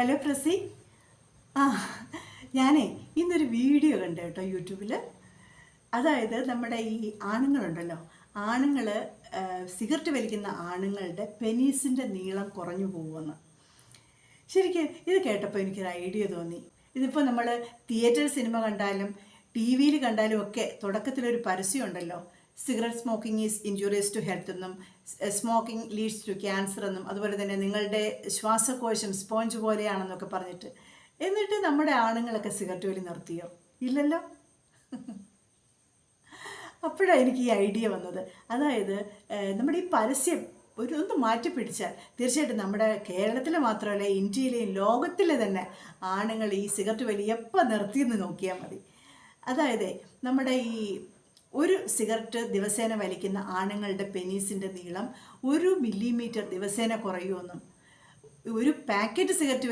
Hello പ്രസി. ആ ഞാനേ ഇന്നൊരു വീഡിയോ കണ്ടു കേട്ടോ യൂട്യൂബിൽ. അതായത് നമ്മുടെ ഈ ആണുങ്ങളുണ്ടല്ലോ, ആണുങ്ങൾ സിഗരറ്റ് വലിക്കുന്ന ആണുങ്ങളുടെ പെനീസിൻ്റെ നീളം കുറഞ്ഞു പോകുമെന്ന്. ശരിക്കും ഇത് കേട്ടപ്പോൾ എനിക്കൊരു ഐഡിയ തോന്നി. ഇതിപ്പോൾ നമ്മൾ തിയേറ്റർ സിനിമ കണ്ടാലും ടി വിയിൽ കണ്ടാലും ഒക്കെ തുടക്കത്തിലൊരു പരസ്യം ഉണ്ടല്ലോ, cigarette smoking is injurious to health എന്നും സ്മോക്കിംഗ് ലീഡ്സ് ടു ക്യാൻസർ എന്നും അതുപോലെ തന്നെ നിങ്ങളുടെ ശ്വാസകോശം സ്പോഞ്ച് പോലെയാണെന്നൊക്കെ പറഞ്ഞിട്ട്. എന്നിട്ട് നമ്മുടെ ആണുങ്ങളൊക്കെ സിഗരറ്റ് വലി നിർത്തിയോ? ഇല്ലല്ലോ. അപ്പോഴാണ് എനിക്ക് ഈ ഐഡിയ വന്നത്. അതായത് നമ്മുടെ ഈ പരസ്യം ഒന്ന് മാറ്റി പിടിച്ചാൽ തീർച്ചയായിട്ടും നമ്മുടെ കേരളത്തിൽ മാത്രമല്ല, ഇന്ത്യയിലെയും ലോകത്തിലെ തന്നെ ആണുങ്ങൾ ഈ സിഗരറ്റ് വലി എപ്പോൾ നിർത്തിയെന്ന് നോക്കിയാൽ മതി. അതായത് നമ്മുടെ ഈ ഒരു സിഗരറ്റ് ദിവസേന വലിക്കുന്ന ആണുങ്ങളുടെ പെനീസിൻ്റെ നീളം 1 മില്ലിമീറ്റർ ദിവസേന കുറയുമെന്നും, ഒരു പാക്കറ്റ് സിഗരറ്റ്